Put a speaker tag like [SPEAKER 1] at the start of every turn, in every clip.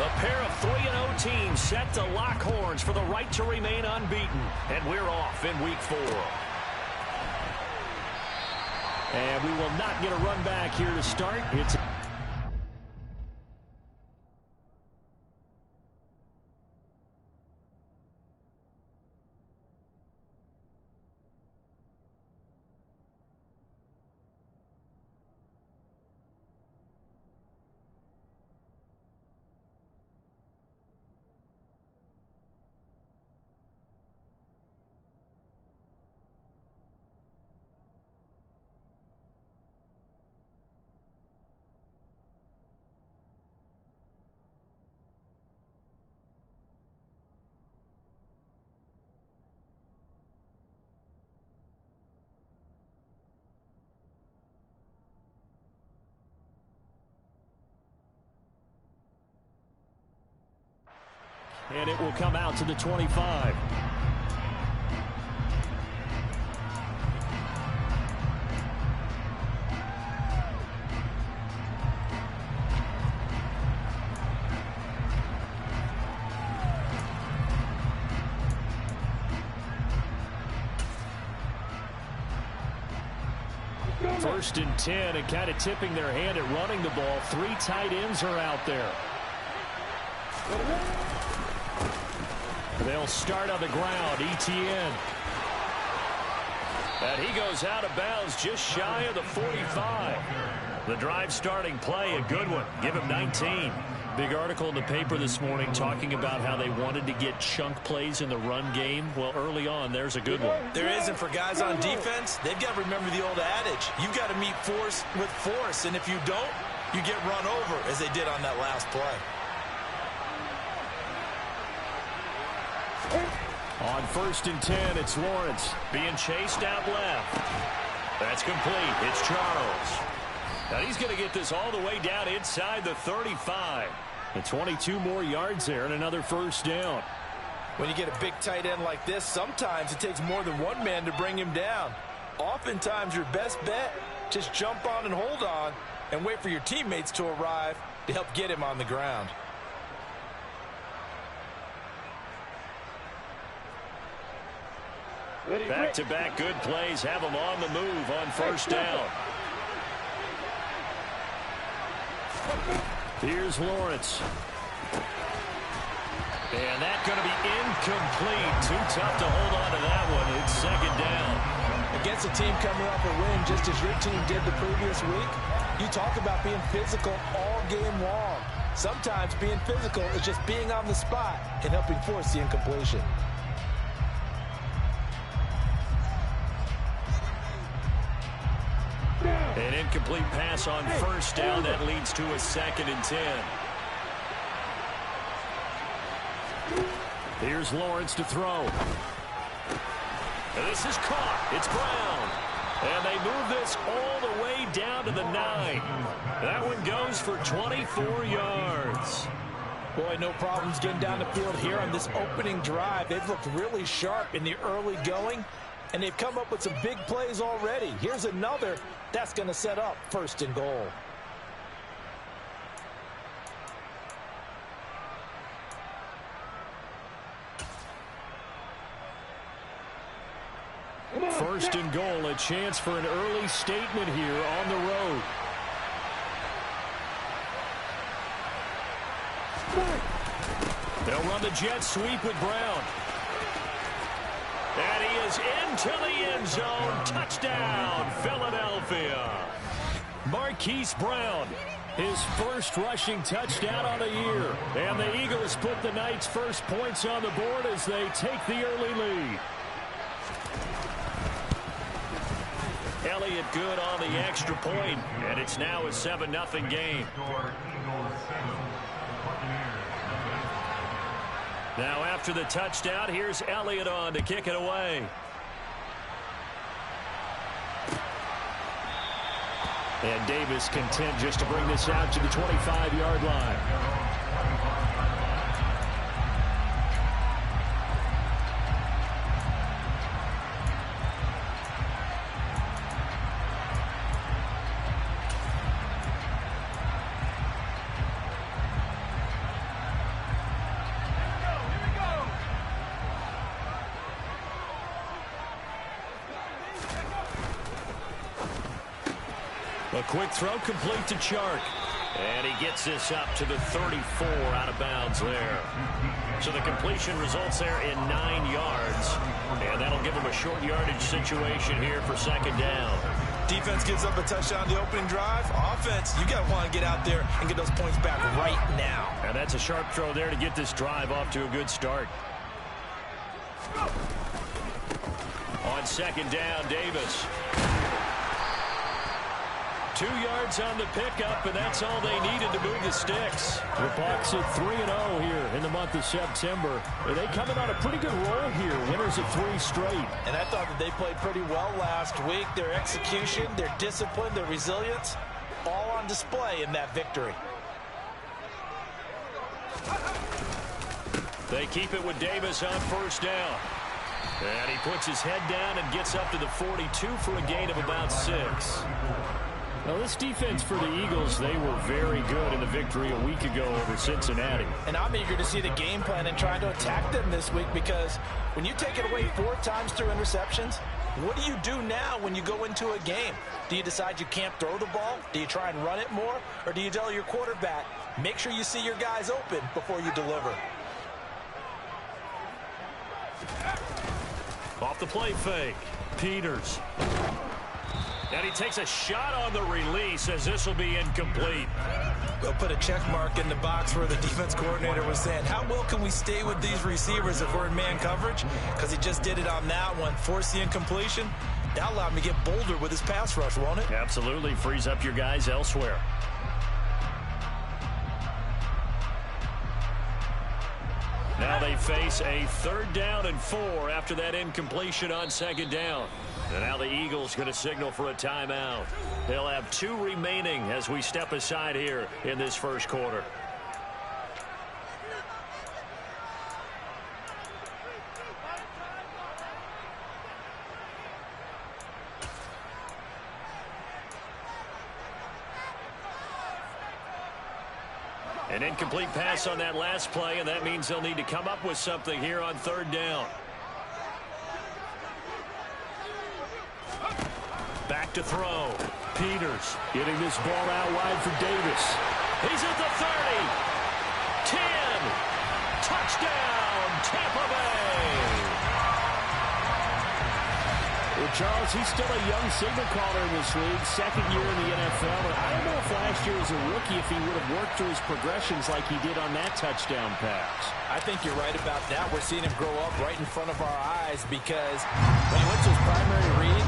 [SPEAKER 1] A pair of 3-0 teams set to lock horns for the right to remain unbeaten. And we're off in week 4. And we will not get a run back here to start. It's and it will come out to the 25. First and 10, and kind of tipping their hand at running the ball. 3 tight ends are out there. They'll start on the ground. Etienne. And he goes out of bounds just shy of the 45. The drive starting play, a good one. Give him 19. Big article in the paper this morning talking about how they wanted to get chunk plays in the run game. Well, early on, there's a good one.
[SPEAKER 2] There is, and for guys on defense, they've got to remember the old adage. You've got to meet force with force, and if you don't, you get run over, as they did on that last play.
[SPEAKER 1] On first and 10, it's Lawrence being chased out left. That's complete. It's Charles. Now he's going to get this all the way down inside the 35. And 22 more yards there and another first down.
[SPEAKER 2] When you get a big tight end like this, sometimes it takes more than one man to bring him down. Oftentimes your best bet, just jump on and hold on and wait for your teammates to arrive to help get him on the ground.
[SPEAKER 1] Back-to-back good plays have them on the move on first down. Here's Lawrence. And that's going to be incomplete. Too tough to hold on to that one. It's second down.
[SPEAKER 2] Against a team coming off a win just as your team did the previous week, you talk about being physical all game long. Sometimes being physical is just being on the spot and helping force the incompletion.
[SPEAKER 1] An incomplete pass on first down. That leads to a second and 10. Here's Lawrence to throw. This is caught. It's Brown. And they move this all the way down to the 9. That one goes for 24 yards.
[SPEAKER 2] Boy, no problems getting down the field here on this opening drive. They've looked really sharp in the early going, and they've come up with some big plays already. Here's another that's going to set up first and goal.
[SPEAKER 1] First and goal, a chance for an early statement here on the road. They'll run the jet sweep with Brown. And he is into the end zone. Touchdown, Philadelphia. Marquise Brown, his first rushing touchdown on the year. And the Eagles put the Knights' first points on the board as they take the early lead. Elliott good on the extra point, and it's now a 7-0 game. Now after the touchdown, here's Elliott on to kick it away. And Davis content just to bring this out to the 25-yard line. A quick throw complete to Chark. And he gets this up to the 34 out of bounds there. So the completion results there in 9 yards. And that'll give him a short yardage situation here for second down.
[SPEAKER 2] Defense gives up a touchdown the opening drive. Offense, you got to want to get out there and get those points back right now.
[SPEAKER 1] And that's a sharp throw there to get this drive off to a good start. On second down, Davis. 2 yards on the pickup, and that's all they needed to move the sticks. The Bucs at 3-0 here in the month of September. They coming on a pretty good roll here. Winners of 3 straight.
[SPEAKER 2] And I thought that they played pretty well last week. Their execution, their discipline, their resilience, all on display in that victory.
[SPEAKER 1] They keep it with Davis on first down. And he puts his head down and gets up to the 42 for a gain of about 6. Well, this defense for the Eagles, they were very good in the victory a week ago over Cincinnati.
[SPEAKER 2] And I'm eager to see the game plan and trying to attack them this week, because when you take it away 4 times through interceptions, what do you do now when you go into a game? Do you decide you can't throw the ball? Do you try and run it more? Or do you tell your quarterback, make sure you see your guys open before you deliver?
[SPEAKER 1] Off the play fake, Peters. And he takes a shot on the release as this will be incomplete.
[SPEAKER 2] We'll put a check mark in the box where the defense coordinator was saying, how well can we stay with these receivers if we're in man coverage? Because he just did it on that one. Force the incompletion. That'll allow him to get bolder with his pass rush, won't it?
[SPEAKER 1] Absolutely. Frees up your guys elsewhere. Now they face a 3rd down and 4 after that incompletion on second down. And now the Eagles going to signal for a timeout. They'll have 2 remaining as we step aside here in this first quarter. An incomplete pass on that last play, and that means they'll need to come up with something here on 3rd down. Back to throw. Peters getting this ball out wide for Davis. He's at the 30. 10. Touchdown, Tampa Bay. Well, Charles, he's still a young signal caller in this league, 2nd year in the NFL. But I don't know if last year as a rookie if he would have worked through his progressions like he did on that touchdown pass.
[SPEAKER 2] I think you're right about that. We're seeing him grow up right in front of our eyes, because when he went to his primary read,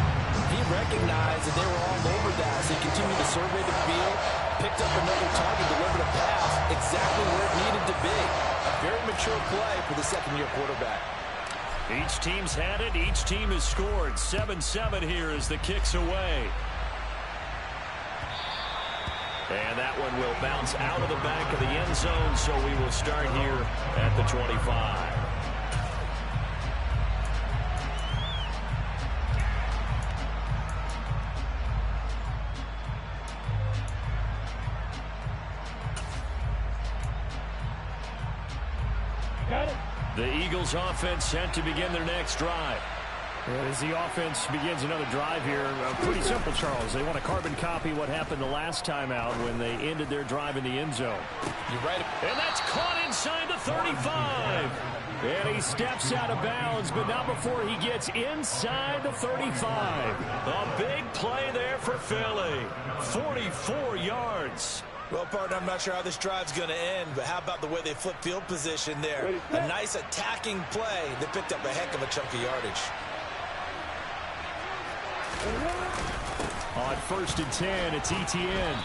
[SPEAKER 2] he recognized that they were all over that. So he continued to survey the field, picked up another target, delivered a pass exactly where it needed to be. A very mature play for the 2nd-year quarterback.
[SPEAKER 1] Each team's had it. Each team has scored. 7-7 here as the kick's away. And that one will bounce out of the back of the end zone, so we will start here at the 25. The Eagles offense set to begin their next drive. As the offense begins another drive here, pretty simple, Charles. They want to carbon copy what happened the last time out when they ended their drive in the end zone.
[SPEAKER 2] You're right.
[SPEAKER 1] And that's caught inside the 35. And he steps out of bounds, but not before he gets inside the 35. A big play there for Philly. 44 yards.
[SPEAKER 2] Well, partner, I'm not sure how this drive's going to end, but how about the way they flip field position there? A nice attacking play that picked up a heck of a chunk of yardage.
[SPEAKER 1] On 1st and 10, it's Etienne.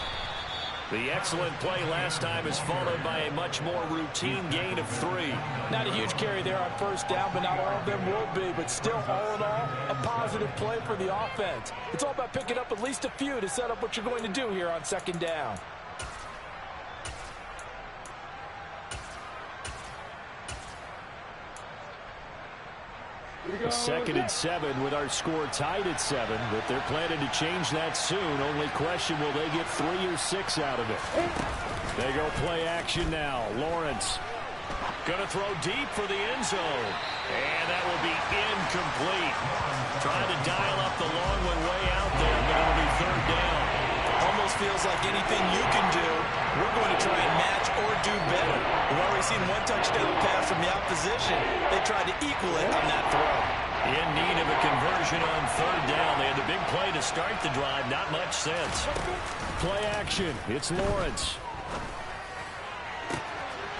[SPEAKER 1] The excellent play last time is followed by a much more routine gain of 3.
[SPEAKER 2] Not a huge carry there on 1st down, but not all of them will be. But still, all in all, a positive play for the offense. It's all about picking up at least a few to set up what you're going to do here on 2nd down.
[SPEAKER 1] Second and 7 with our score tied at 7, but they're planning to change that soon. Only question, will they get 3 or 6 out of it? They go play action now. Lawrence going to throw deep for the end zone, and that will be incomplete. Trying to dial up the long one way out there, but it'll be 3rd down.
[SPEAKER 2] feels like anything you can do, we're going to try and match or do better. We've already seen one touchdown pass from the opposition. They tried to equal it on that throw.
[SPEAKER 1] In need of a conversion on third down. They had the big play to start the drive. Not much sense. Play action. It's Lawrence.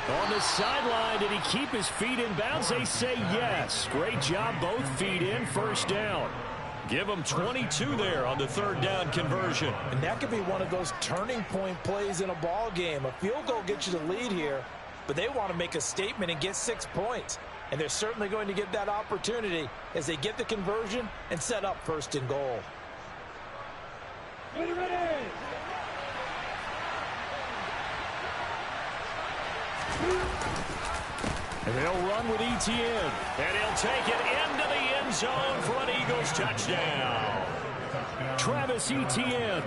[SPEAKER 1] On the sideline, did he keep his feet in bounds? They say yes. Great job, both feet in, first down. Give them 22 there on the third down conversion.
[SPEAKER 2] And that could be one of those turning point plays in a ball game. A field goal gets you the lead here, but they want to make a statement and get 6 points. And they're certainly going to get that opportunity as they get the conversion and set up first and goal.
[SPEAKER 3] Ready.
[SPEAKER 1] And they'll run with Etienne. And he'll take it into the end zone for an Eagles touchdown. Travis Etienne,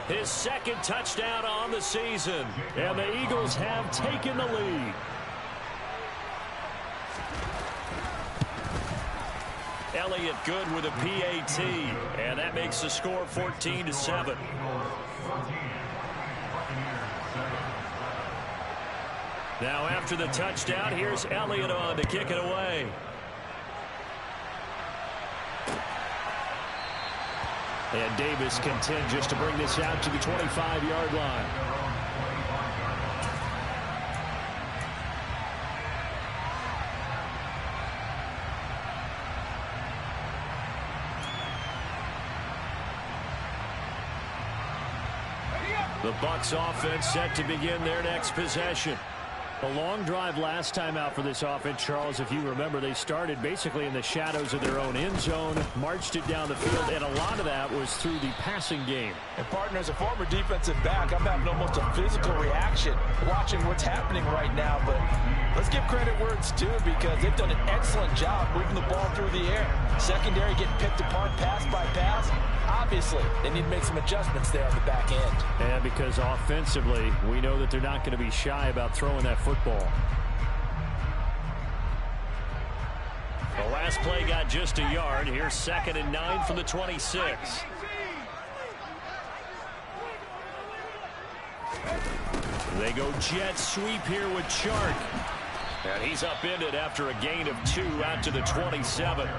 [SPEAKER 1] his second touchdown on the season. And the Eagles have taken the lead. Elliott good with a PAT. And that makes the score 14-7. Now after the touchdown, here's Elliott on to kick it away. And Davis content just to bring this out to the 25-yard line. The Bucs offense set to begin their next possession. A long drive last time out for this offense, Charles. If you remember, they started basically in the shadows of their own end zone, marched it down the field, and a lot of that was through the passing game.
[SPEAKER 2] And partner, as a former defensive back, I'm having almost a physical reaction watching what's happening right now. But let's give credit where it's due because they've done an excellent job moving the ball through the air. Secondary getting picked apart pass by pass. Obviously, they need to make some adjustments there on the back end.
[SPEAKER 1] And because offensively, we know that they're not going to be shy about throwing that football. The last play got just a yard. Here's 2nd and 9 from the 26. They go jet sweep here with Chark. And he's upended after a gain of 2 out to the 27.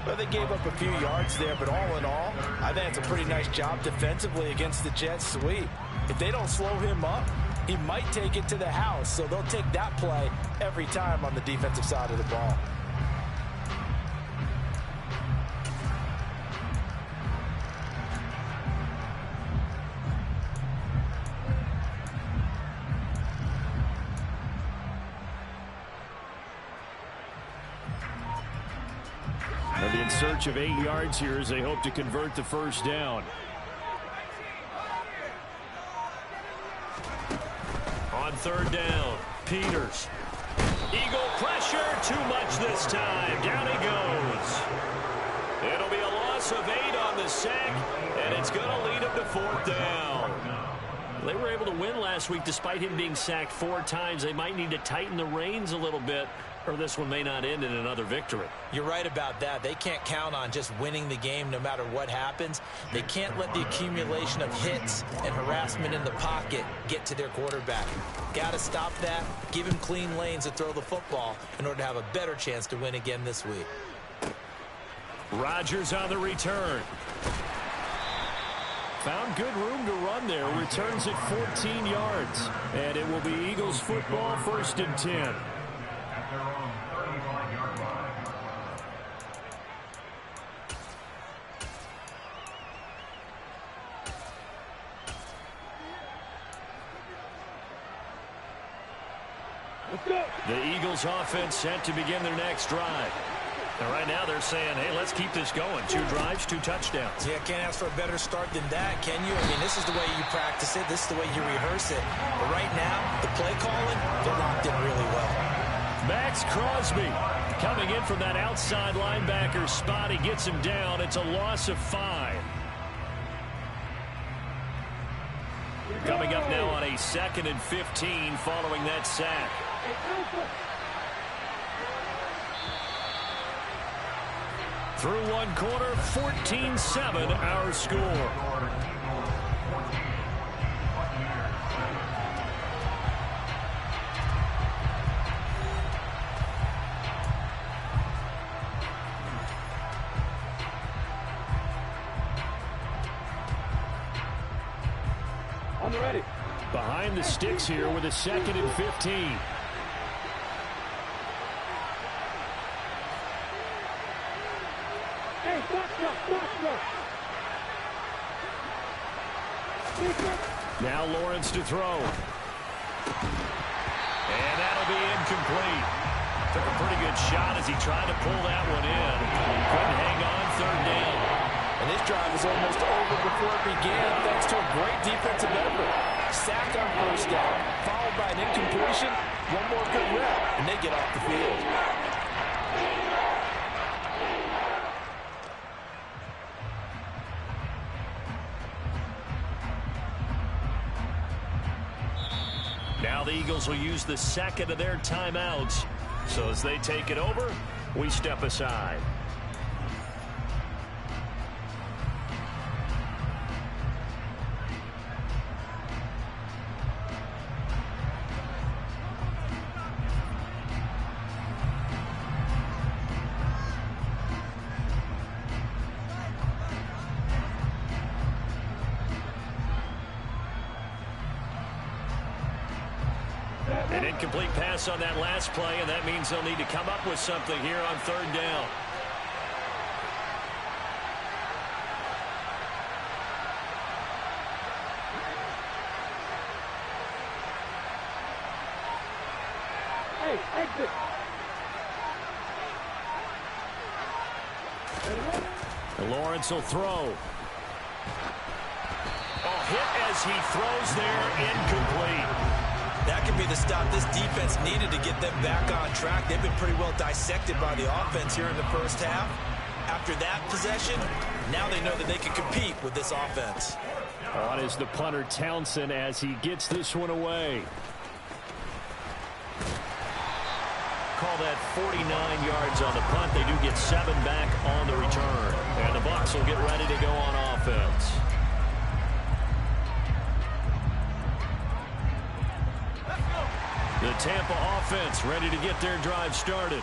[SPEAKER 2] Well, they gave up a few yards there, but all in all, I think it's a pretty nice job defensively against the jet sweep. If they don't slow him up, he might take it to the house, so they'll take that play every time on the defensive side of the ball.
[SPEAKER 1] And in search of 8 yards here as they hope to convert the first down. On third down, Peters. Eagle pressure, too much this time. Down he goes. It'll be a loss of 8 on the sack, and it's going to lead him to 4th down. They were able to win last week despite him being sacked 4 times. They might need to tighten the reins a little bit, or this one may not end in another victory.
[SPEAKER 2] You're right about that. They can't count on just winning the game no matter what happens. They can't let the accumulation of hits and harassment in the pocket get to their quarterback. Got to stop that, give him clean lanes to throw the football in order to have a better chance to win again this week.
[SPEAKER 1] Rodgers on the return. Found good room to run there. Returns at 14 yards. And it will be Eagles football, 1st and 10. The Eagles offense set to begin their next drive. And right now they're saying, hey, let's keep this going. 2 drives, 2 touchdowns.
[SPEAKER 2] Yeah, can't ask for a better start than that, can you? I mean, this is the way you practice it. This is the way you rehearse it. But right now, the play calling, they're locked in really well.
[SPEAKER 1] Max Crosby coming in from that outside linebacker spot. He gets him down. It's a loss of 5. Coming up now on a 2nd and 15 following that sack. Through one quarter, 14-7 our score. Behind the sticks here with a 2nd and 15. Now Lawrence to throw. And that'll be incomplete. Took a pretty good shot as he tried to pull that one in. Couldn't hang on 3rd down.
[SPEAKER 2] And this drive is almost over before it began thanks to a great defensive effort. Sack on 1st down, followed by an incompletion. One more good rep, and they get off the field.
[SPEAKER 1] Now the Eagles will use the 2nd of their timeouts. So as they take it over, we step aside. An incomplete pass on that last play, and that means they'll need to come up with something here on 3rd down.
[SPEAKER 3] Exit.
[SPEAKER 1] Lawrence will throw. Hit as he throws there, incomplete.
[SPEAKER 2] That could be the stop this defense needed to get them back on track. They've been pretty well dissected by the offense here in the 1st half. After that possession, now they know that they can compete with this offense.
[SPEAKER 1] On is the punter Townsend as he gets this one away. Call that 49 yards on the punt. They do get 7 back on the return. And the Bucs will get ready to go on offense. The Tampa offense ready to get their drive started.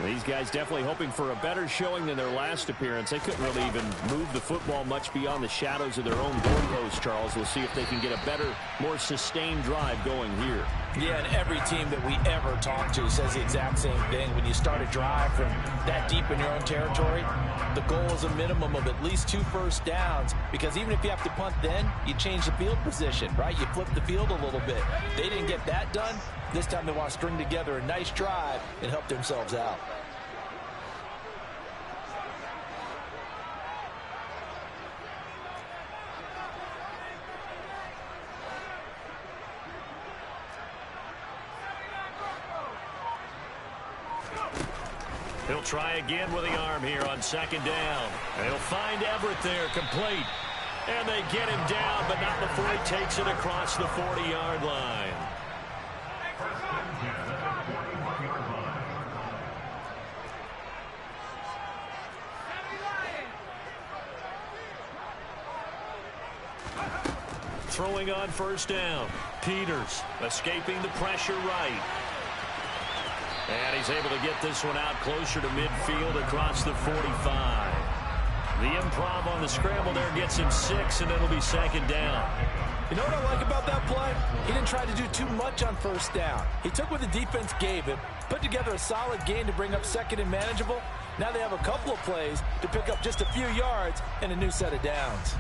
[SPEAKER 1] These guys definitely hoping for a better showing than their last appearance. They couldn't really even move the football much beyond the shadows of their own goalpost, Charles. We'll see if they can get a better, more sustained drive going here.
[SPEAKER 2] Yeah, and every team that we ever talk to says the exact same thing. When you start a drive from that deep in your own territory, the goal is a minimum of at least 2 first downs, because even if you have to punt then, you change the field position, right? You flip the field a little bit. They didn't get that done. This time they want to string together a nice drive and help themselves out.
[SPEAKER 1] He'll try again with the arm here on 2nd down. And he'll find Everett there, complete. And they get him down, but not before he takes it across the 40-yard line. Throwing on 1st down. Peters escaping the pressure right. And he's able to get this one out closer to midfield across the 45. The improv on the scramble there gets him 6, and it'll be 2nd down.
[SPEAKER 2] You know what I like about that play? He didn't try to do too much on 1st down. He took what the defense gave him, put together a solid game to bring up 2nd and manageable. Now they have a couple of plays to pick up just a few yards and a new set of downs.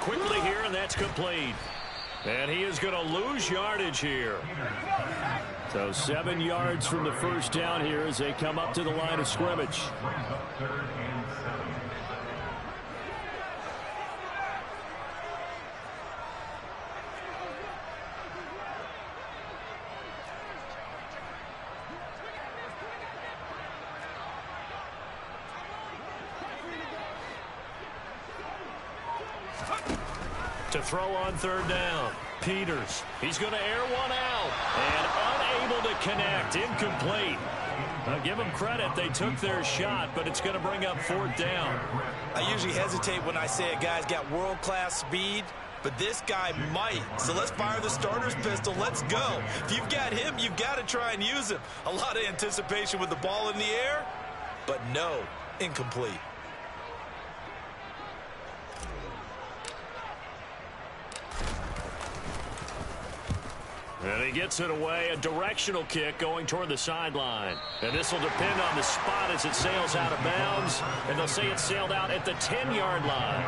[SPEAKER 1] Quickly here, and that's complete. And he is going to lose yardage here. So 7 yards from the 1st down here as they come up to the line of scrimmage. To throw on 3rd down. Peters. He's going to air one out. And unable to connect. Incomplete. I'll give them credit. They took their shot, but it's going to bring up 4th down.
[SPEAKER 2] I usually hesitate when I say a guy's got world-class speed, but this guy might. So let's fire the starter's pistol. Let's go. If you've got him, you've got to try and use him. A lot of anticipation with the ball in the air, but no, incomplete.
[SPEAKER 1] And he gets it away, a directional kick going toward the sideline. And this will depend on the spot as it sails out of bounds. And they'll say it sailed out at the 10-yard line.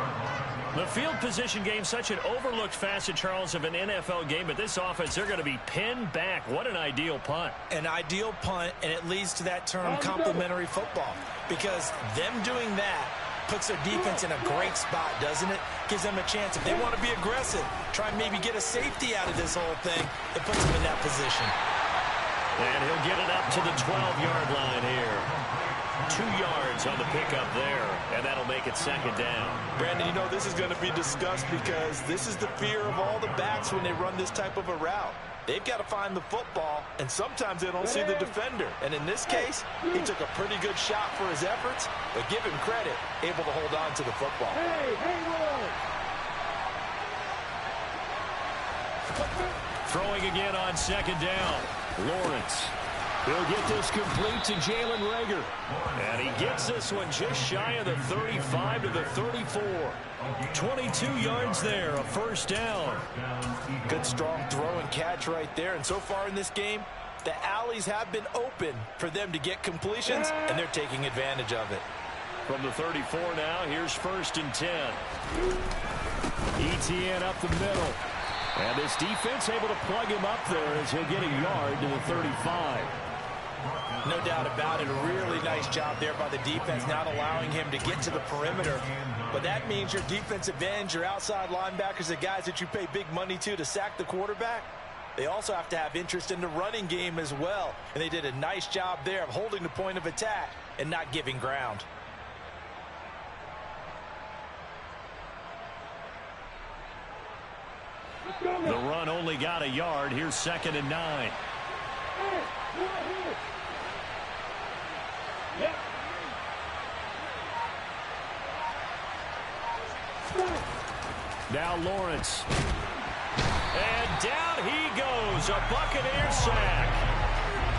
[SPEAKER 1] The field position game, such an overlooked facet, Charles, of an NFL game. But this offense, they're going to be pinned back. What an ideal punt.
[SPEAKER 2] An ideal punt, and it leads to that term complementary football. Because them doing that puts their defense in a great spot, doesn't it? Gives them a chance. If they want to be aggressive, try and maybe get a safety out of this whole thing, it puts them in that position.
[SPEAKER 1] And he'll get it up to the 12-yard line here. 2 yards on the pickup there, and that'll make it 2nd down.
[SPEAKER 2] Brandon, you know this is going to be discussed because this is the fear of all the backs when they run this type of a route. They've got to find the football, and sometimes they don't see the defender. And in this case, he took a pretty good shot for his efforts, but give him credit, able to hold on to the football.
[SPEAKER 1] Throwing again on 2nd down. Lawrence. He'll get this complete to Jalen Reagor. And he gets this one just shy of the 35 to the 34. 22 yards there, a 1st down.
[SPEAKER 2] Good strong throw and catch right there. And so far in this game, the alleys have been open for them to get completions, and they're taking advantage of it.
[SPEAKER 1] From the 34 now, here's 1st and 10. ETN up the middle. And this defense able to plug him up there as he'll get a yard to the 35.
[SPEAKER 2] No doubt about it. A really nice job there by the defense, not allowing him to get to the perimeter. But that means your defensive ends, your outside linebackers, the guys that you pay big money to sack the quarterback, they also have to have interest in the running game as well. And they did a nice job there of holding the point of attack and not giving ground.
[SPEAKER 1] The run only got a yard. Here's 2nd and 9. Now Lawrence. And down he goes. A Buccaneer sack.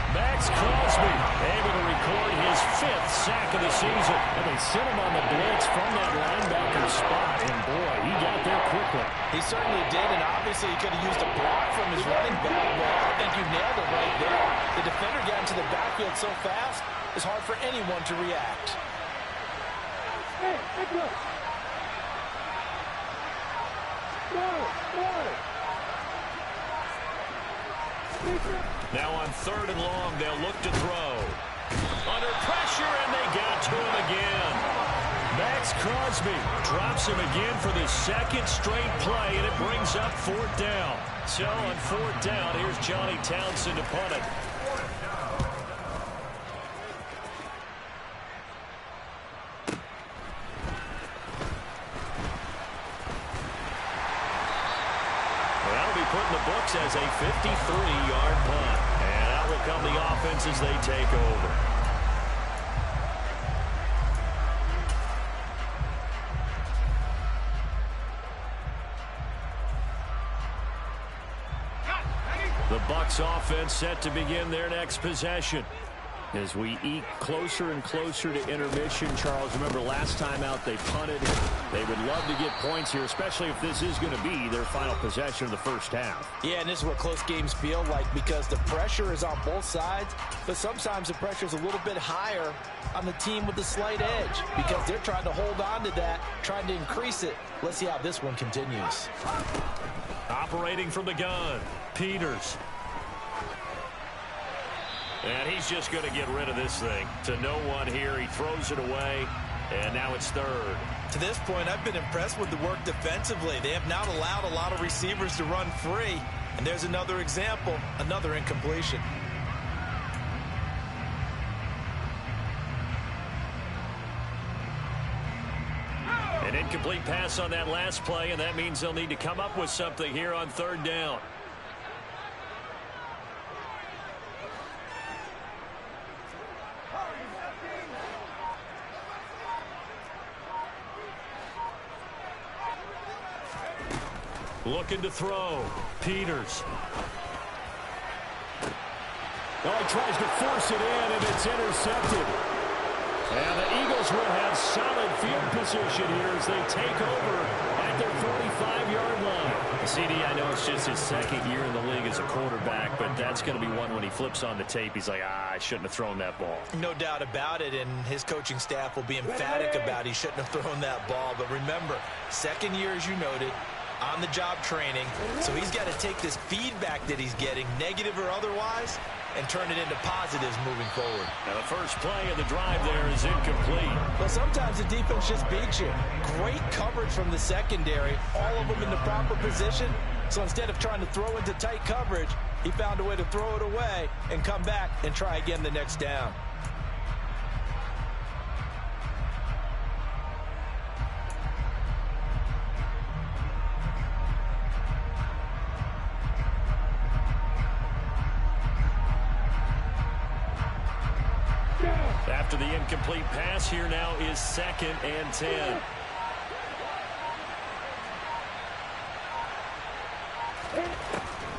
[SPEAKER 1] Max Crosby able to record his 5th sack of the season. And they sent him on the blitz from that linebacker spot. And boy, he got there quickly.
[SPEAKER 2] He certainly did, and obviously he could have used a block from his running back. Well, I think you nailed it right there. The defender got into the backfield so fast, it's hard for anyone to react.
[SPEAKER 1] Now on 3rd and long, they'll look to throw. Under pressure, and they got to him again. Max Crosby drops him again for the 2nd straight play, and it brings up 4th down. So on 4th down, here's Johnny Townsend to punt it. Books as a 53-yard punt. And out will come the offense as they take over. The Bucs offense set to begin their next possession. As we eke closer and closer to intermission, Charles, remember last time out they punted. They would love to get points here, especially if this is going to be their final possession of the 1st half.
[SPEAKER 2] Yeah, and this is what close games feel like because the pressure is on both sides, but sometimes the pressure is a little bit higher on the team with the slight edge because they're trying to hold on to that, trying to increase it. Let's see how this one continues.
[SPEAKER 1] Operating from the gun, Peters. And he's just going to get rid of this thing. To no one here, he throws it away, and now it's 3rd.
[SPEAKER 2] To this point, I've been impressed with the work defensively. They have not allowed a lot of receivers to run free. And there's another example, another incompletion.
[SPEAKER 1] An incomplete pass on that last play, and that means they'll need to come up with something here on 3rd down. Looking to throw. Peters. Oh, he tries to force it in, and it's intercepted. And the Eagles will have solid field position here as they take over at their 45-yard line. CD, I know it's just his second year in the league as a quarterback, but that's going to be one when he flips on the tape. He's like, I shouldn't have thrown that ball.
[SPEAKER 2] No doubt about it, and his coaching staff will be emphatic about he shouldn't have thrown that ball. But remember, second year, as you noted, on-the-job training. So he's got to take this feedback that he's getting, negative or otherwise, and turn it into positives moving forward.
[SPEAKER 1] Now the first play of the drive there is incomplete.
[SPEAKER 2] Well, sometimes the defense just beats you. Great coverage from the secondary, all of them in the proper position. So instead of trying to throw into tight coverage, he found a way to throw it away and come back and try again the next down.
[SPEAKER 1] After the incomplete pass, here now is 2nd and 10.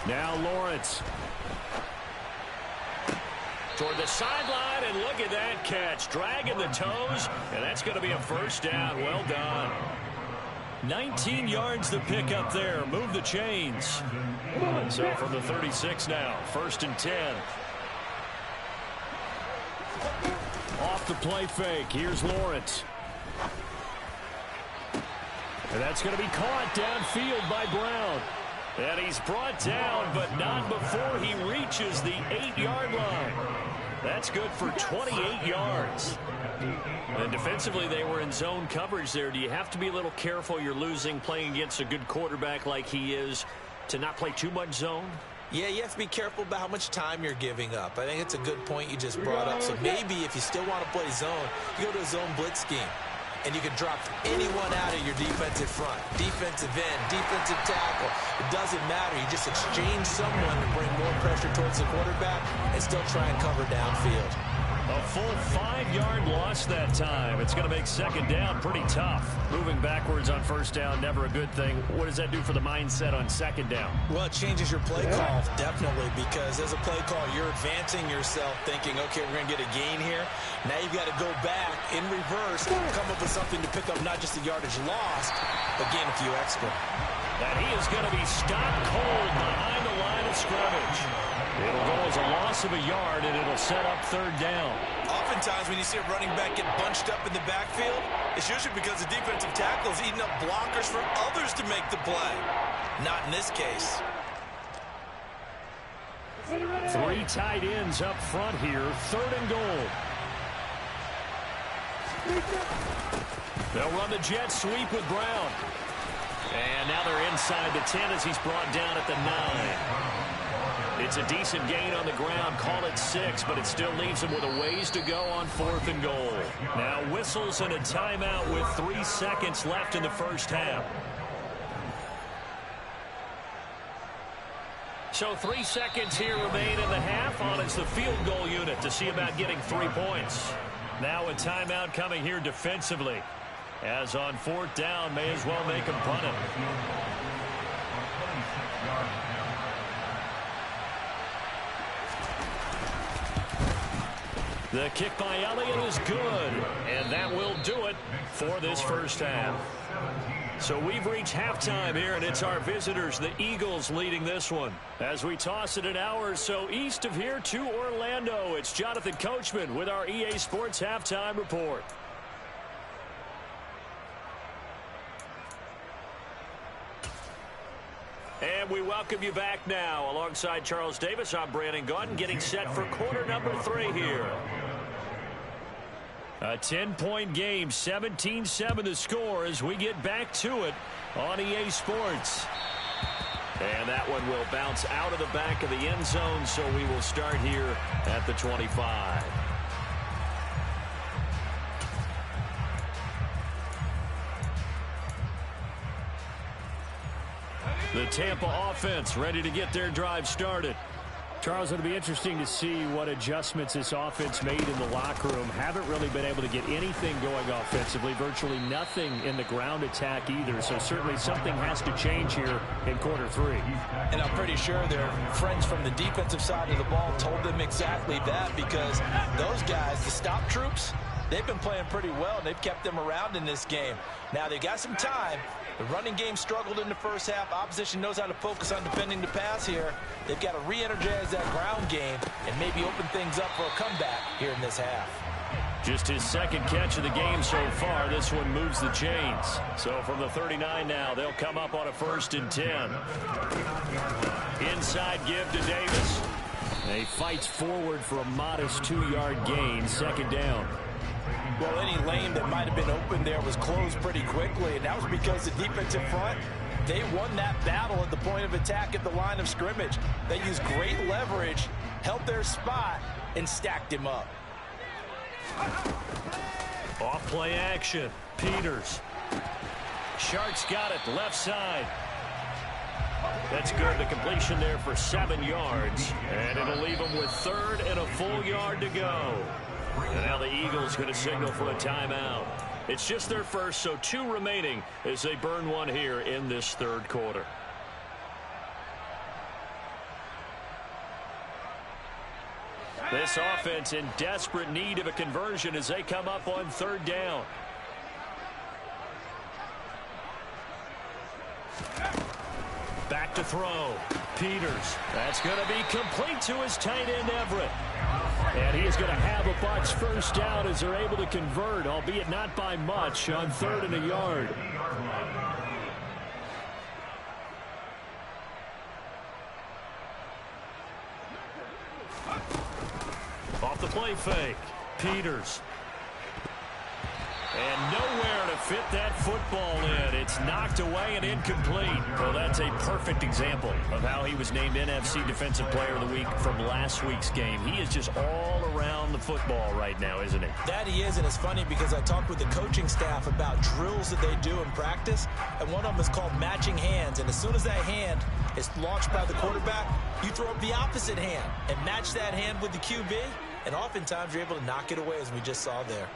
[SPEAKER 1] Now Lawrence. Toward the sideline, and look at that catch. Dragging the toes, and that's going to be a first down. Well done. 19 yards to pick up there. Move the chains. So from the 36 now, 1st and 10. Off the play fake. Here's Lawrence. And that's going to be caught downfield by Brown. And he's brought down, but not before he reaches the 8-yard line. That's good for 28 yards. And defensively, they were in zone coverage there. Do you have to be a little careful? You're losing, playing against a good quarterback like he is, to not play too much zone?
[SPEAKER 2] Yeah, you have to be careful about how much time you're giving up. I think it's a good point you just brought up. So maybe if you still want to play zone, you go to a zone blitz scheme. And you can drop anyone out of your defensive front. Defensive end, defensive tackle. It doesn't matter. You just exchange someone to bring more pressure towards the quarterback and still try and cover downfield.
[SPEAKER 1] A full 5-yard loss that time. It's going to make 2nd down pretty tough. Moving backwards on 1st down, never a good thing. What does that do for the mindset on 2nd down?
[SPEAKER 2] Well, it changes your play call, definitely, because as a play call, you're advancing yourself thinking, okay, we're going to get a gain here. Now you've got to go back in reverse, come up with something to pick up not just the yardage lost, but gain a few extra.
[SPEAKER 1] And he is going to be stopped cold behind the line of scrimmage. It'll go as a loss of a yard, and it'll set up 3rd down.
[SPEAKER 2] Oftentimes, when you see a running back get bunched up in the backfield, it's usually because the defensive tackle is eating up blockers for others to make the play. Not in this case.
[SPEAKER 1] 3 tight ends up front here, 3rd and goal. They'll run the jet sweep with Brown. And now they're inside the 10 as he's brought down at the 9. It's a decent gain on the ground. Call it 6, but it still leaves him with a ways to go on 4th and goal. Now whistles and a timeout with 3 seconds left in the first half. So 3 seconds here remain in the half on it's the field goal unit to see about getting 3 points. Now a timeout coming here defensively. As on 4th down, may as well make him punt it. The kick by Elliott is good, and that will do it for this first half. So we've reached halftime here, and it's our visitors, the Eagles, leading this one. As we toss it an hour or so east of here to Orlando, it's Jonathan Coachman with our EA Sports Halftime Report. And we welcome you back now. Alongside Charles Davis, I'm Brandon Gaudin, getting set for quarter number 3 here. A 10-point game, 17-7 the score as we get back to it on EA Sports. And that one will bounce out of the back of the end zone, so we will start here at the 25. The Tampa offense ready to get their drive started. Charles, it'll be interesting to see what adjustments this offense made in the locker room. Haven't really been able to get anything going offensively, virtually nothing in the ground attack either. So certainly something has to change here in quarter 3.
[SPEAKER 2] And I'm pretty sure their friends from the defensive side of the ball told them exactly that, because those guys, the stop troops, they've been playing pretty well, and they've kept them around in this game. Now, they got some time. The running game struggled in the first half. Opposition knows how to focus on defending the pass here. They've got to re-energize that ground game and maybe open things up for a comeback here in this half.
[SPEAKER 1] Just his second catch of the game so far. This one moves the chains. So from the 39 now, they'll come up on a 1st and 10. Inside give to Davis. He fights forward for a modest 2-yard gain. 2nd down.
[SPEAKER 2] Well, any lane that might have been open there was closed pretty quickly, and that was because the defensive front, they won that battle at the point of attack at the line of scrimmage. They used great leverage, held their spot, and stacked him up.
[SPEAKER 1] Off play action. Peters. Sharks got it. Left side. That's good. The completion there for 7 yards. And it'll leave them with 3rd and a full yard to go. And now the Eagles going to signal for a timeout. It's just their first, so 2 remaining as they burn one here in this 3rd quarter. This offense in desperate need of a conversion as they come up on 3rd down. Back to throw. Peters. That's going to be complete to his tight end, Everett. And he is going to have a Bucs 1st down as they're able to convert, albeit not by much, on 3rd and a yard. Off the play fake. Peters. And nowhere to fit that football in. It's knocked away and incomplete. Well, that's a perfect example of how he was named NFC Defensive Player of the Week from last week's game. He is just all around the football right now, isn't he?
[SPEAKER 2] That he is, and it's funny because I talked with the coaching staff about drills that they do in practice, and one of them is called matching hands. And as soon as that hand is launched by the quarterback, you throw up the opposite hand and match that hand with the QB, and oftentimes you're able to knock it away, as we just saw there.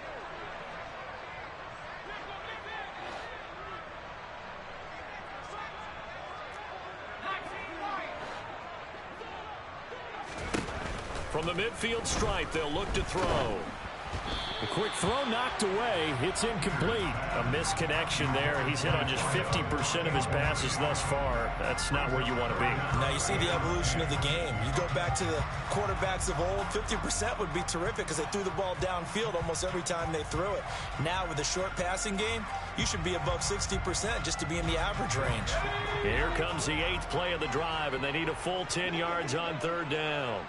[SPEAKER 1] From the midfield stripe, they'll look to throw. The quick throw knocked away. It's incomplete. A misconnection there. He's hit on just 50% of his passes thus far. That's not where you want to be.
[SPEAKER 2] Now you see the evolution of the game. You go back to the quarterbacks of old, 50% would be terrific because they threw the ball downfield almost every time they threw it. Now with the short passing game, you should be above 60% just to be in the average range.
[SPEAKER 1] Here comes the 8th play of the drive, and they need a full 10 yards on 3rd down.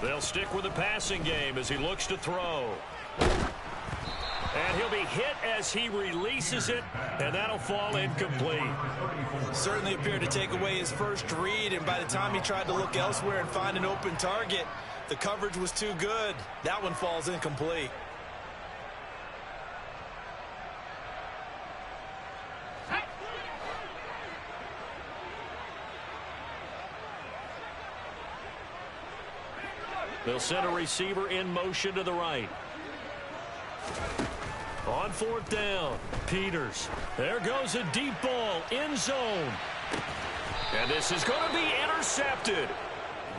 [SPEAKER 1] They'll stick with the passing game as he looks to throw. And he'll be hit as he releases it, and that'll fall incomplete.
[SPEAKER 2] Certainly appeared to take away his first read, and by the time he tried to look elsewhere and find an open target, the coverage was too good. That one falls incomplete.
[SPEAKER 1] They'll send a receiver in motion to the right. On 4th down, Peters. There goes a deep ball, end zone. And this is going to be intercepted.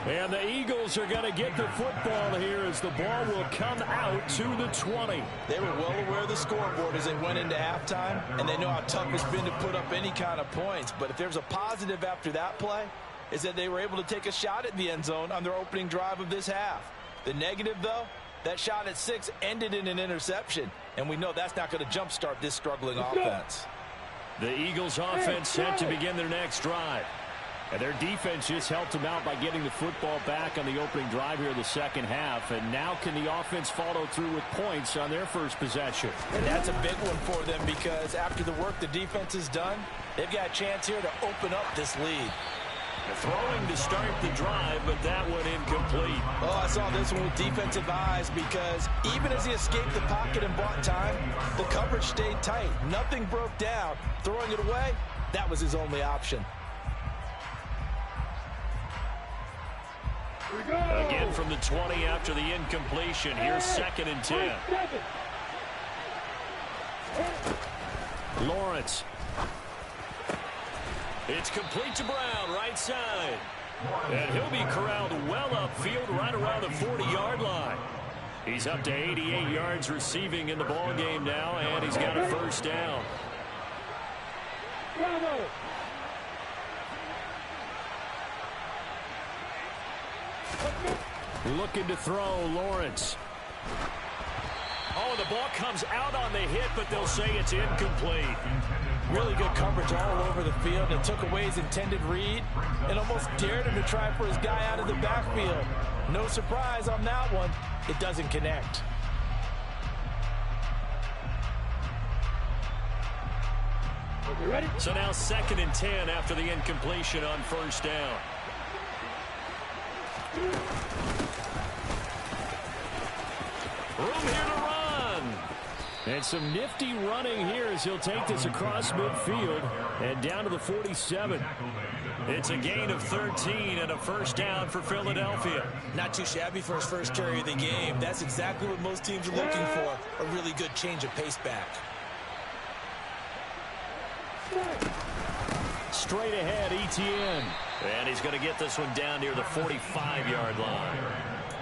[SPEAKER 1] And the Eagles are going to get the football here as the ball will come out to the 20.
[SPEAKER 2] They were well aware of the scoreboard as they went into halftime, and they know how tough it's been to put up any kind of points. But if there's a positive after that play, is that they were able to take a shot at the end zone on their opening drive of this half. The negative, though, that shot at 6 ended in an interception, and we know that's not going to jumpstart this struggling offense.
[SPEAKER 1] The Eagles offense set to begin their next drive. And their defense just helped them out by getting the football back on the opening drive here in the second half. And now can the offense follow through with points on their first possession?
[SPEAKER 2] And that's a big one for them because after the work the defense has done, they've got a chance here to open up this lead.
[SPEAKER 1] Throwing to start the drive, but that one incomplete.
[SPEAKER 2] Oh, I saw this one with defensive eyes because even as he escaped the pocket and bought time, the coverage stayed tight. Nothing broke down. Throwing it away, that was his only option.
[SPEAKER 1] Again from the 20 after the incompletion. Here's 2nd and 10. Lawrence. It's complete to Brown, right side. And he'll be corralled well upfield right around the 40-yard line. He's up to 88 yards receiving in the ball game now, and he's got a first down.
[SPEAKER 3] Bravo.
[SPEAKER 1] Looking to throw, Lawrence. Oh, the ball comes out on the hit, but they'll say it's incomplete.
[SPEAKER 2] Really good coverage all over the field and took away his intended read and almost dared him to try for his guy out of the backfield. No surprise on that one. It doesn't connect.
[SPEAKER 3] Ready?
[SPEAKER 1] So now 2nd and 10 after the incompletion on first down. Room here to run. And some nifty running here as he'll take this across midfield and down to the 47. It's a gain of 13 and a first down for Philadelphia.
[SPEAKER 2] Not too shabby for his first carry of the game. That's exactly what most teams are looking for. A really good change of pace back.
[SPEAKER 1] Straight ahead, Etienne. And he's going to get this one down near the 45-yard line.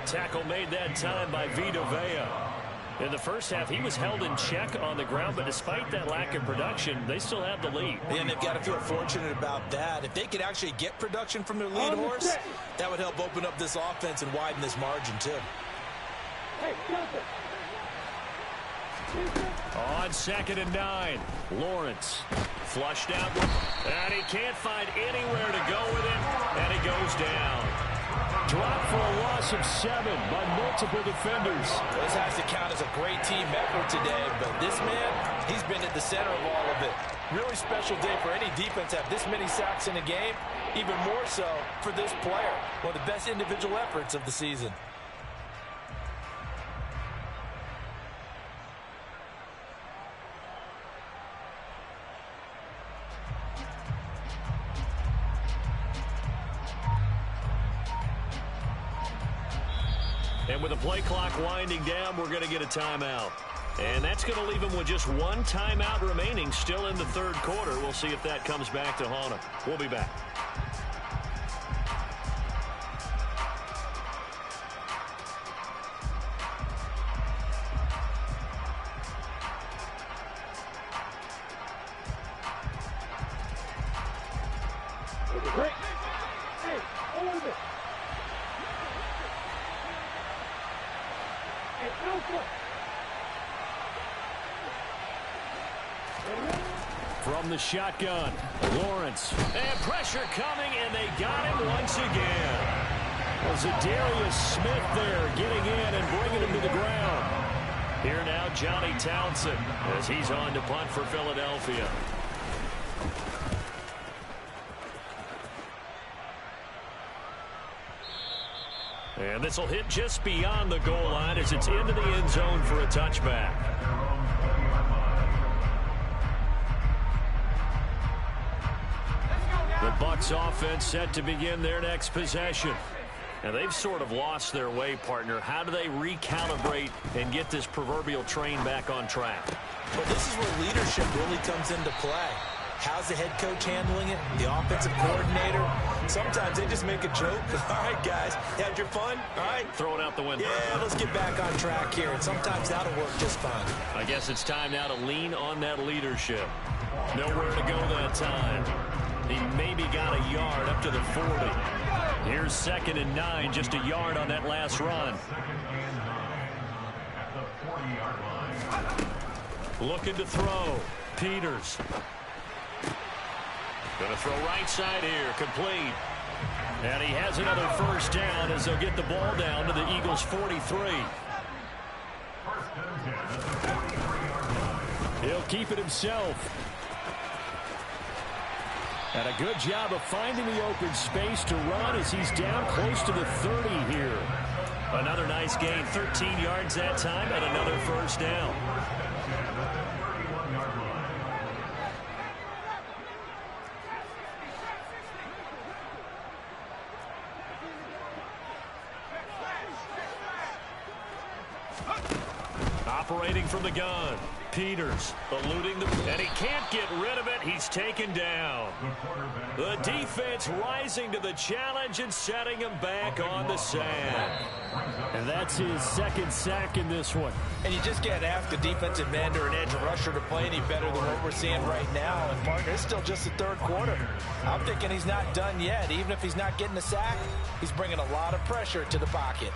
[SPEAKER 1] Tackle made that time by Vita Vea. In the first half, he was held in check on the ground, but despite that lack of production, they still have the lead.
[SPEAKER 2] And they've got to feel fortunate about that. If they could actually get production from their lead horse, that would help open up this offense and widen this margin, too.
[SPEAKER 3] Hey, Johnson.
[SPEAKER 1] On 2nd and 9, Lawrence flushed out, and he can't find anywhere to go with it, and he goes down. Dropped for a loss of 7 by multiple defenders.
[SPEAKER 2] This has to count as a great team effort today, but this man, he's been at the center of all of it. Really special day for any defense to have this many sacks in a game, even more so for this player. One of the best individual efforts of the season.
[SPEAKER 1] And with the play clock winding down, we're going to get a timeout. And that's going to leave him with just one timeout remaining still in the third quarter. We'll see if that comes back to haunt him. We'll be back.
[SPEAKER 3] Great. Hey, hold on a minute. Hey, Alpha.
[SPEAKER 1] From the shotgun, Lawrence. And pressure coming, and they got him once again. Well, Zadarius Smith there getting in and bringing him to the ground. Here now, Johnny Townsend as he's on to punt for Philadelphia. And this will hit just beyond the goal line as it's into the end zone for a touchback. The Bucs offense set to begin their next possession. And they've sort of lost their way, partner. How do they recalibrate and get this proverbial train back on track?
[SPEAKER 2] But this is where leadership really comes into play. How's the head coach handling it? The offensive coordinator? Sometimes they just make a joke. All right, guys, you had your fun? All right.
[SPEAKER 1] Throw it out the window.
[SPEAKER 2] Yeah, let's get back on track here. And sometimes that'll work just fine.
[SPEAKER 1] I guess it's time now to lean on that leadership. Nowhere to go that time. He maybe got a yard up to the 40. Here's 2nd and 9, just a yard on that last run. Looking to throw. Peters. Going to throw right side here, complete. And he has another first down as they'll get the ball down to the Eagles' 43. He'll keep it himself. And a good job of finding the open space to run as he's down close to the 30 here. Another nice gain, 13 yards that time, and another first down. Operating from the gun. Peters eluding the, and he can't get rid of it. He's taken down. The defense rising to the challenge and setting him back on the sand. And that's his second sack in this one.
[SPEAKER 2] And you just can't ask a defensive end or an edge rusher to play any better than what we're seeing right now. And partner, it's still just the third quarter. I'm thinking he's not done yet. Even if he's not getting the sack, he's bringing a lot of pressure to the pocket.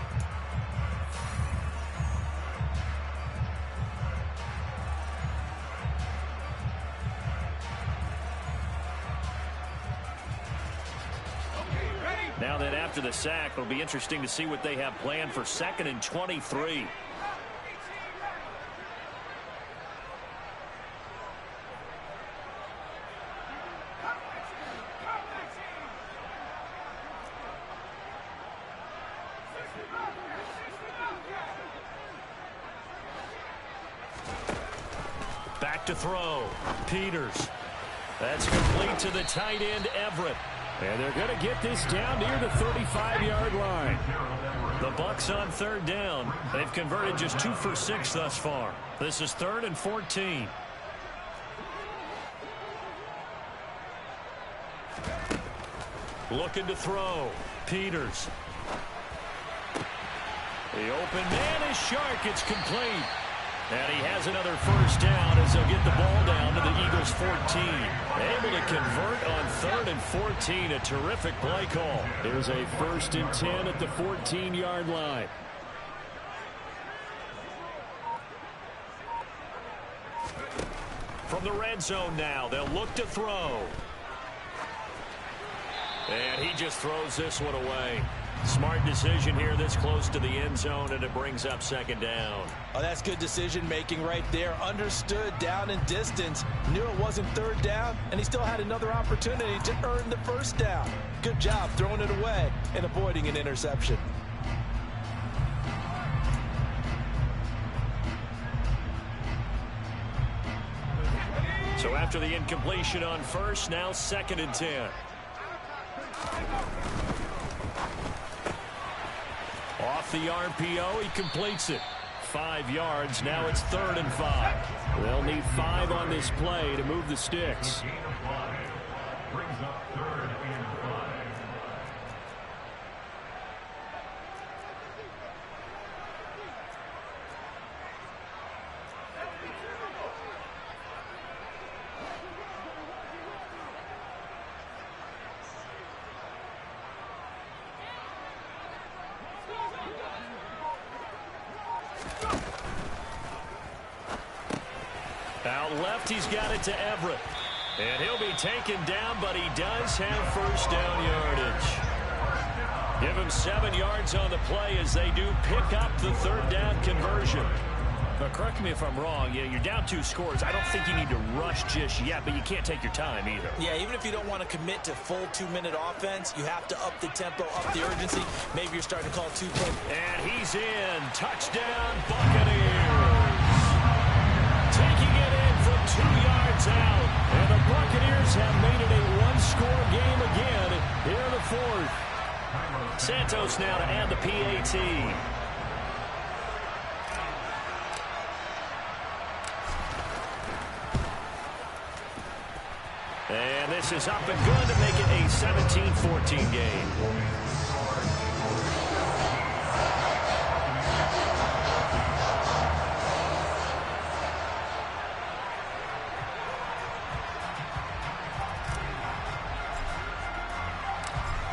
[SPEAKER 1] Now that after the sack, it'll be interesting to see what they have planned for 2nd and 23. Back to throw. Peters. That's complete to the tight end, Everett. And they're going to get this down near the 35-yard line. The Bucs on third down. They've converted just 2 for 6 thus far. This is 3rd and 14. Looking to throw. Peters. The open man is Shark. It's complete. And he has another first down as they'll get the ball down to the Eagles' 14. Able to convert on 3rd and 14. A terrific play call. There's a 1st and 10 at the 14-yard line. From the red zone now, they'll look to throw. And he just throws this one away. Smart decision here this close to the end zone, and it brings up 2nd down.
[SPEAKER 2] Oh, that's good decision-making right there. Understood down and distance. Knew it wasn't 3rd down, and he still had another opportunity to earn the 1st down. Good job throwing it away and avoiding an interception.
[SPEAKER 1] So after the incompletion on 1st, now 2nd and 10. Off the RPO, he completes it. 5 yards, now it's 3rd and 5. They'll need 5 on this play to move the sticks.
[SPEAKER 4] Brings up 3rd and 5.
[SPEAKER 1] Out left, he's got it to Everett. And he'll be taken down, but he does have 1st down yardage. Give him 7 yards on the play as they do pick up the 3rd down conversion. But correct me if I'm wrong, you're down 2 scores. I don't think you need to rush just yet, but you can't take your time either.
[SPEAKER 2] Yeah, even if you don't want to commit to full 2-minute offense, you have to up the tempo, up the urgency. Maybe you're starting to call 2 plays.
[SPEAKER 1] And he's in. Touchdown, Buccaneers. Taking it in from 2 yards out. And the Buccaneers have made it a 1-score game again here in the 4th. Santos now to add the PAT. And this is up and good to make it a 17-14 game.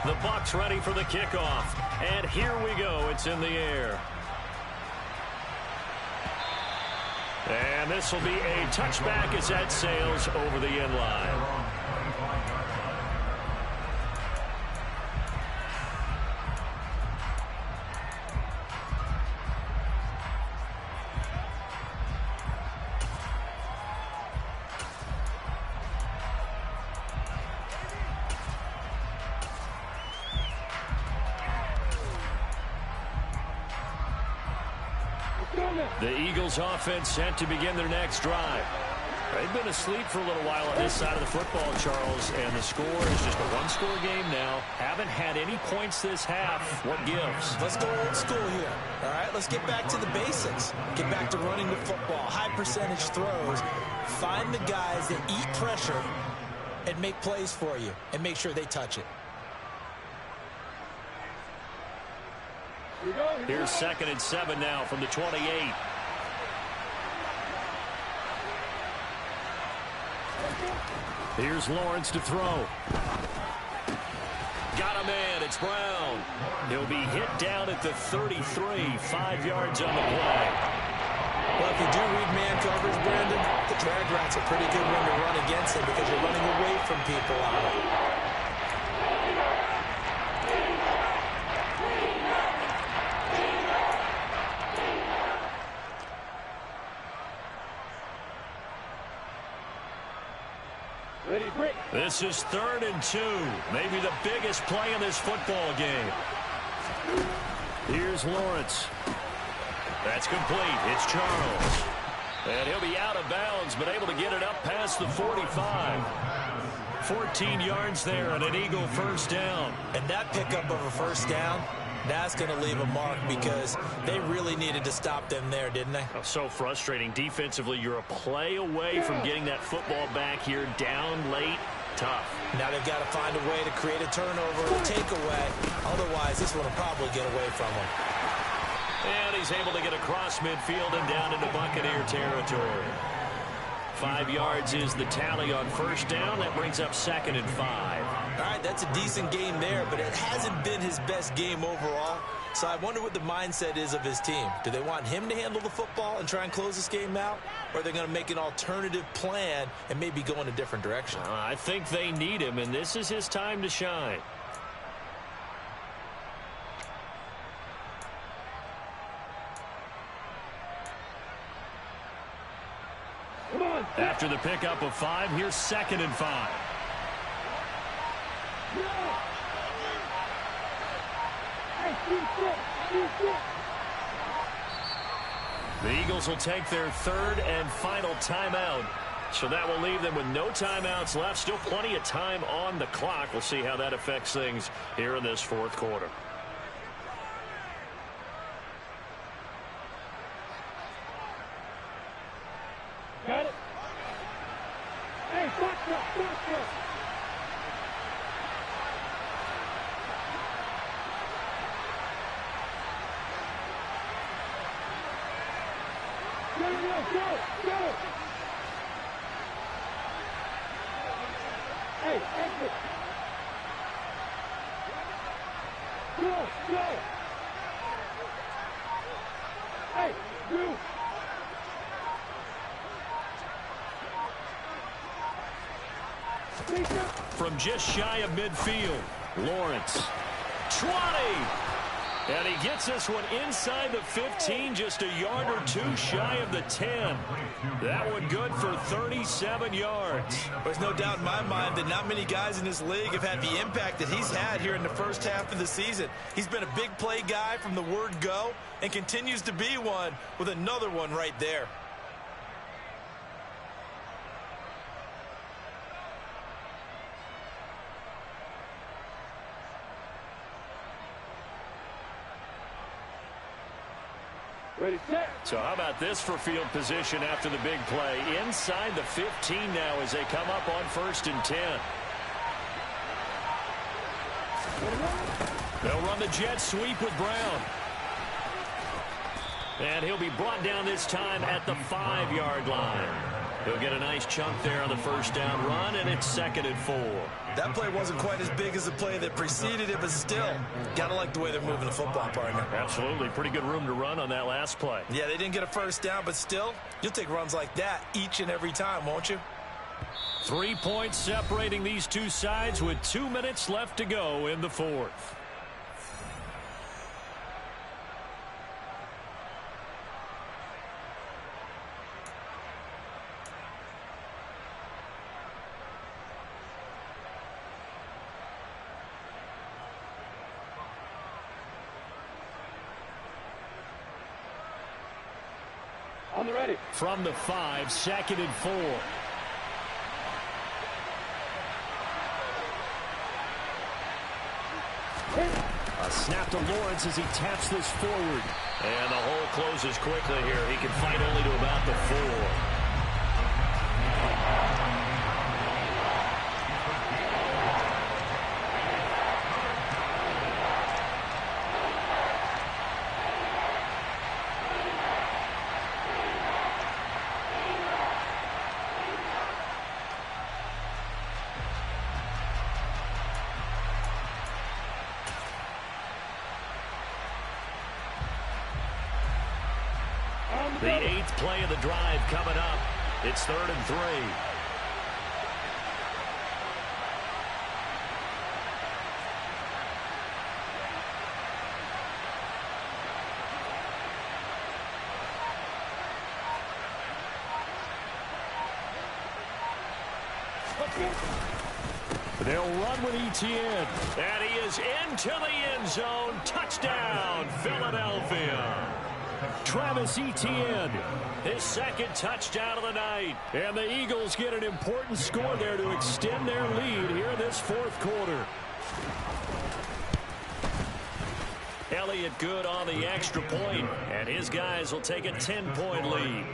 [SPEAKER 1] The Bucs ready for the kickoff. And here we go. It's in the air. And this will be a touchback as that sails over the end line. The Eagles offense set to begin their next drive. They've been asleep for a little while on this side of the football, Charles, and the score is just a one-score game now. Haven't had any points this half. What gives?
[SPEAKER 2] Let's go old school here. All right, let's get back to the basics. Get back to running the football, high percentage throws. Find the guys that eat pressure and make plays for you and make sure they touch it.
[SPEAKER 1] Here's 2nd and 7 now from the 28. Here's Lawrence to throw. Got a man. It's Brown. He'll be hit down at the 33, 5 yards on the play.
[SPEAKER 2] Well, if you do read man coverage, Brandon, the drag routes are a pretty good one to run against them because you're running away from people on it.
[SPEAKER 1] This is 3rd and 2. Maybe the biggest play in this football game. Here's Lawrence. That's complete. It's Charles. And he'll be out of bounds, but able to get it up past the 45. 14 yards there and an Eagle first down.
[SPEAKER 2] And that pickup of a first down, that's going to leave a mark because they really needed to stop them there, didn't they?
[SPEAKER 1] Oh, so frustrating. Defensively, you're a play away from getting that football back here down late. Tough.
[SPEAKER 2] Now they've got to find a way to create a turnover or a takeaway. Otherwise, this one will probably get away from them.
[SPEAKER 1] And he's able to get across midfield and down into Buccaneer territory. 5 yards is the tally on first down. That brings up 2nd and 5.
[SPEAKER 2] All right, that's a decent game there, but it hasn't been his best game overall. So I wonder what the mindset is of his team. Do they want him to handle the football and try and close this game out? Or are they going to make an alternative plan and maybe go in a different direction?
[SPEAKER 1] I think they need him, and this is his time to shine. After the pickup of 5, here's 2nd and 5. The Eagles will take their 3rd and final timeout. So that will leave them with no timeouts left. Still plenty of time on the clock. We'll see how that affects things here in this 4th quarter.
[SPEAKER 3] Got it. Hey, stop. Go. Hey, exit. Go. Hey, move.
[SPEAKER 1] From just shy of midfield, Lawrence. 20! And he gets this one inside the 15, just a yard or two shy of the 10. That one good for 37 yards.
[SPEAKER 2] There's no doubt in my mind that not many guys in this league have had the impact that he's had here in the first half of the season. He's been a big play guy from the word go and continues to be one with another one right there.
[SPEAKER 3] Ready, set.
[SPEAKER 1] So how about this for field position after the big play? Inside the 15 now as they come up on 1st and 10. They'll run the jet sweep with Brown. And he'll be brought down this time at the 5-yard line. He'll get a nice chunk there on the first down run, and it's 2nd and 4.
[SPEAKER 2] That play wasn't quite as big as the play that preceded it, but still, gotta like the way they're moving the football, partner.
[SPEAKER 1] Absolutely. Pretty good room to run on that last play.
[SPEAKER 2] Yeah, they didn't get a first down, but still, you'll take runs like that each and every time, won't you?
[SPEAKER 1] 3 points separating these two sides with 2 minutes left to go in the 4th.
[SPEAKER 3] On the ready.
[SPEAKER 1] From the 5, 2nd and 4. A snap to Lawrence as he taps this forward. And the hole closes quickly here. He can fight only to about the 4. The 8th play of the drive coming up. It's 3rd and 3. They'll run with Etienne. And he is into the end zone. Touchdown, Philadelphia. Travis Etienne, his 2nd touchdown of the night. And the Eagles get an important score there to extend their lead here in this 4th quarter. Elliott good on the extra point, and his guys will take a 10-point lead.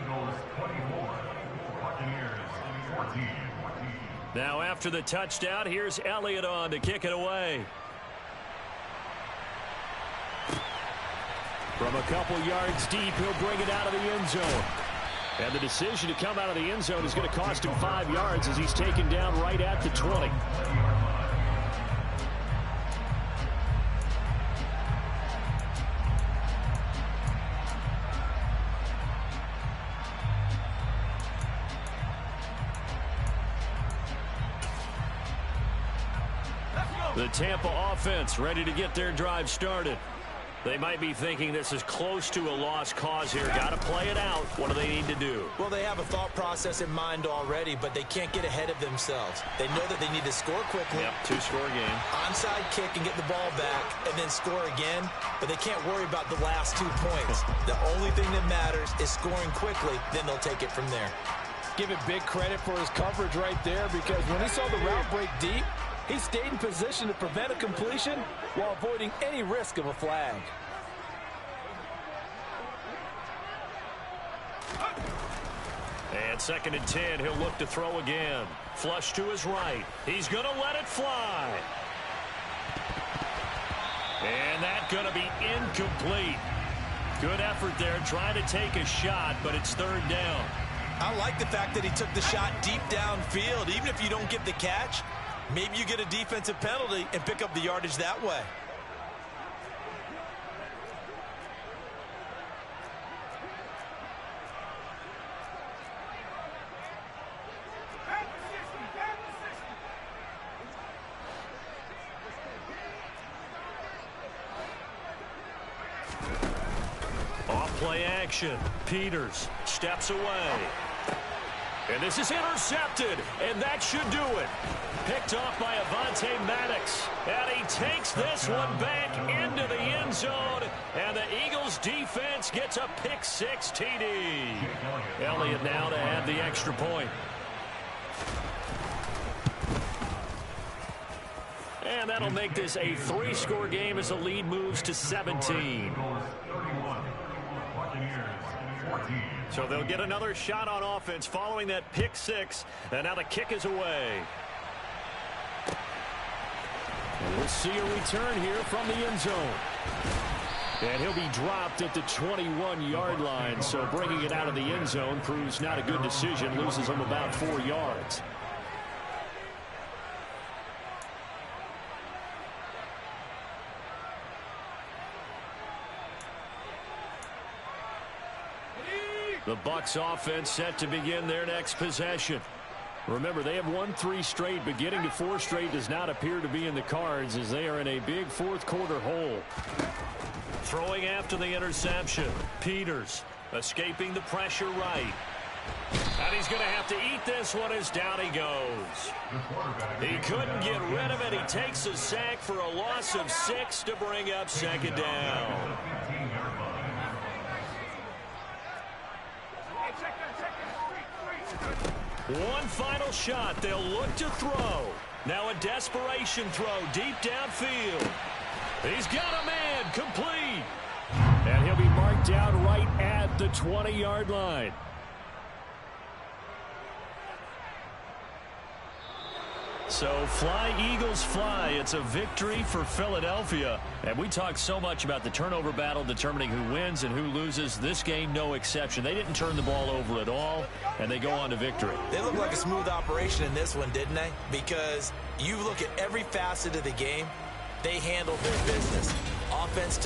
[SPEAKER 1] Now after the touchdown, here's Elliott on to kick it away. From a couple yards deep, he'll bring it out of the end zone. And the decision to come out of the end zone is going to cost him 5 yards as he's taken down right at the 20. The Tampa offense ready to get their drive started. They might be thinking this is close to a lost cause here. Got to play it out. What do they need to do?
[SPEAKER 2] Well, they have a thought process in mind already, but they can't get ahead of themselves. They know that they need to score quickly.
[SPEAKER 1] Yep, 2-score game.
[SPEAKER 2] Onside kick and get the ball back and then score again, but they can't worry about the last 2 points. The only thing that matters is scoring quickly, then they'll take it from there.
[SPEAKER 5] Give it big credit for his coverage right there, because when he saw the route break deep, he stayed in position to prevent a completion while avoiding any risk of a flag.
[SPEAKER 1] And 2nd and 10, he'll look to throw again. Flush to his right. He's going to let it fly. And that's going to be incomplete. Good effort there trying to take a shot, but it's 3rd down.
[SPEAKER 2] I like the fact that he took the shot deep downfield. Even if you don't get the catch, maybe you get a defensive penalty and pick up the yardage that way.
[SPEAKER 1] Off-play action. Peters steps away. And this is intercepted, and that should do it. Picked off by Avonte Maddox. And he takes this one back into the end zone. And the Eagles defense gets a pick-6 TD. Elliott now to have the extra point. And that'll make this a 3-score game as the lead moves to 17. So they'll get another shot on offense following that pick-6. And now the kick is away. And we'll see a return here from the end zone. And he'll be dropped at the 21-yard line. So bringing it out of the end zone proves not a good decision. Loses him about 4 yards. The Bucs offense set to begin their next possession. Remember, they have won 3 straight, but getting to 4 straight does not appear to be in the cards as they are in a big 4th quarter hole. Throwing after the interception. Peters escaping the pressure right. And he's going to have to eat this one as down he goes. He couldn't get rid of it. He takes a sack for a loss of 6 to bring up 2nd down. One final shot. They'll look to throw. Now a desperation throw deep downfield. He's got a man, complete. And he'll be marked down right at the 20-yard line. So fly, Eagles, fly. It's a victory for Philadelphia. And we talked so much about the turnover battle determining who wins and who loses. This game, no exception. They didn't turn the ball over at all, and they go on to victory.
[SPEAKER 2] They look like a smooth operation in this one, didn't they? Because you look at every facet of the game, they handled their business. Offense